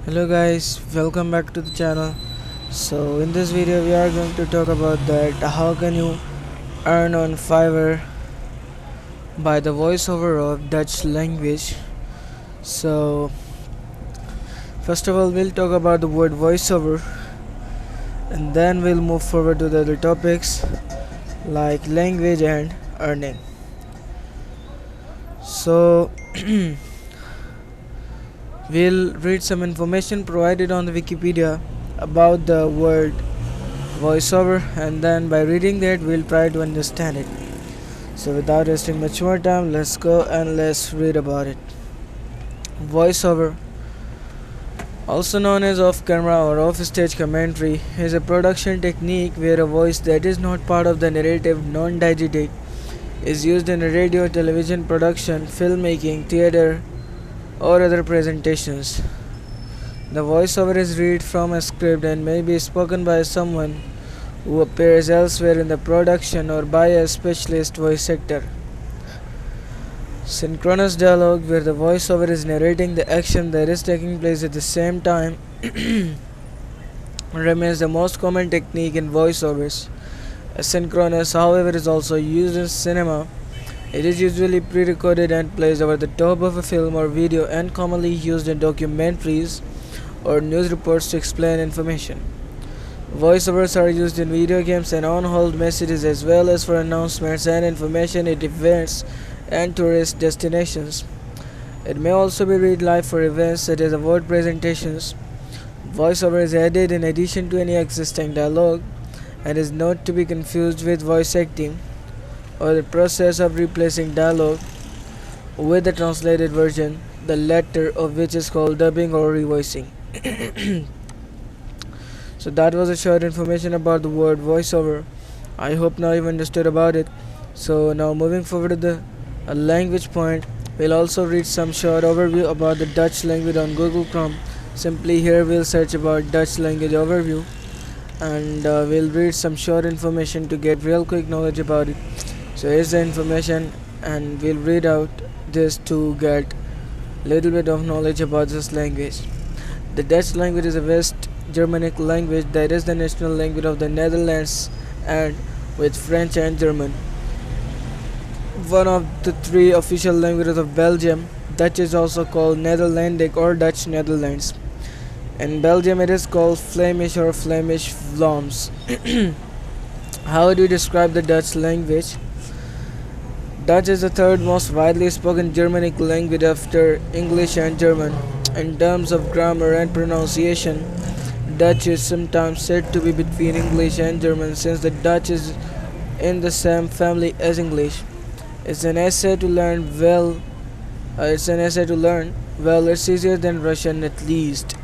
Hello guys, welcome back to the channel. So in this video we are going to talk about that how can you earn on Fiverr by the voiceover of Dutch language. So first of all we'll talk about the word voiceover, and then we'll move forward to the other topics like language and earning. So we'll read some information provided on the Wikipedia about the word voiceover, and then by reading that we'll try to understand it. So without wasting much more time, let's go and let's read about it. Voiceover, also known as off-camera or off-stage commentary, is a production technique where a voice that is not part of the narrative, non-diegetic, is used in a radio, television production, filmmaking, theater, or other presentations. The voiceover is read from a script and may be spoken by someone who appears elsewhere in the production or by a specialist voice actor. Synchronous dialogue, where the voiceover is narrating the action that is taking place at the same time, remains the most common technique in voiceovers. Asynchronous, however, is also used in cinema. It is usually pre-recorded and placed over the top of a film or video, and commonly used in documentaries or news reports to explain information. Voiceovers are used in video games and on-hold messages, as well as for announcements and information at events and tourist destinations. It may also be read live for events such as award presentations. Voiceover is added in addition to any existing dialogue and is not to be confused with voice acting, or the process of replacing dialogue with the translated version, the latter of which is called dubbing or revoicing. So that was a short information about the word voiceover. I hope now you've understood about it. So now moving forward to the language point, we'll also read some short overview about the Dutch language on Google Chrome. Simply here we'll search about Dutch language overview, and we'll read some short information to get real quick knowledge about it. So here's the information, and we'll read out this to get little bit of knowledge about this language. The Dutch language is a West Germanic language that is the national language of the Netherlands, and with French and German, one of the three official languages of Belgium. Dutch is also called Nederlandic or Dutch Netherlands. In Belgium it is called Flemish or Flemish Vlaams. How do you describe the Dutch language? Dutch is the third most widely spoken Germanic language after English and German. In terms of grammar and pronunciation, Dutch is sometimes said to be between English and German, since the Dutch is in the same family as English. It's an essay to learn well. It's easier than Russian at least.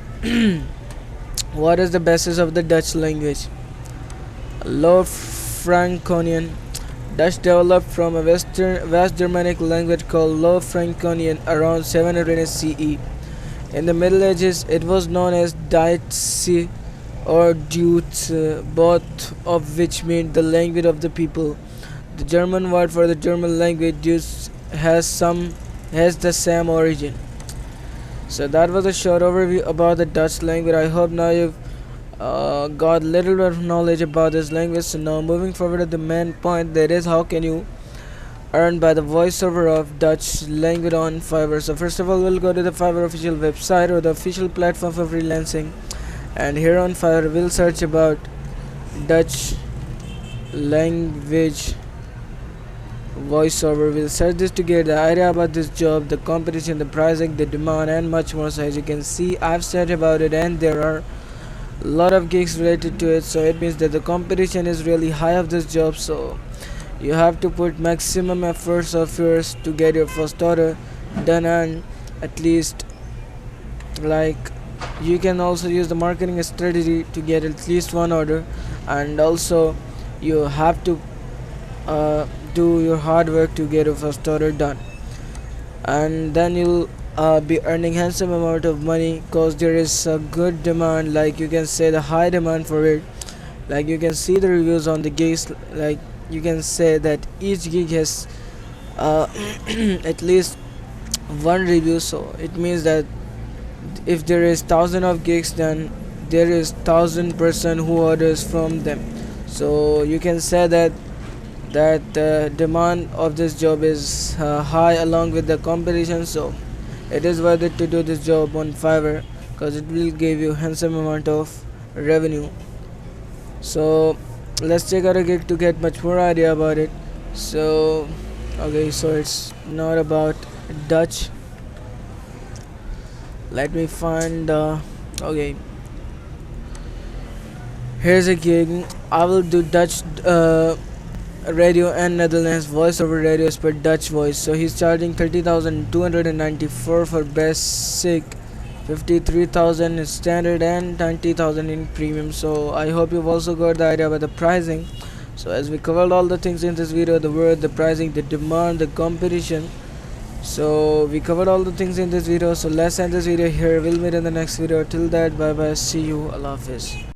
What is the basis of the Dutch language? Low Franconian. Dutch developed from a West Germanic language called Low Franconian around 700 CE. In the Middle Ages, it was known as Dietze or Deutsch, both of which mean the language of the people. The German word for the German language Deutsch has the same origin. So that was a short overview about the Dutch language. I hope now you've got little bit of knowledge about this language. So now moving forward to the main point, that is how can you earn by the voiceover of Dutch language on Fiverr. So first of all, we'll go to the Fiverr official website, or the official platform for freelancing, and here on Fiverr we'll search about Dutch language voiceover. We'll search this to get the idea about this job, the competition, the pricing, the demand, and much more. So as you can see, I've searched about it and there are a lot of gigs related to it, so it means that the competition is really high of this job. So you have to put maximum efforts of yours to get your first order done, and at least, like, you can also use the marketing strategy to get at least one order, and also you have to do your hard work to get your first order done, and then you'll be earning handsome amount of money, because there is a good demand, like you can say the high demand for it. Like you can see the reviews on the gigs, like you can say that each gig has at least one review, so it means that if there is 1,000 of gigs, then there is 1,000 person who orders from them. So you can say that the demand of this job is high along with the competition. So it is worth it to do this job on Fiverr, because it will give you handsome amount of revenue. So let's check out a gig to get much more idea about it. So okay, so it's not about Dutch. Let me find okay, here's a gig. I will do Dutch radio and Netherlands voiceover radios per Dutch voice. So he's charging 30,294 for basic, 53,000 in standard, and 90,000 in premium. So I hope you've also got the idea about the pricing. So as we covered all the things in this video, the word, the pricing, the demand, the competition, so we covered all the things in this video. So let's end this video here. We'll meet in the next video. Till that, bye bye, see you, Allah Hafiz.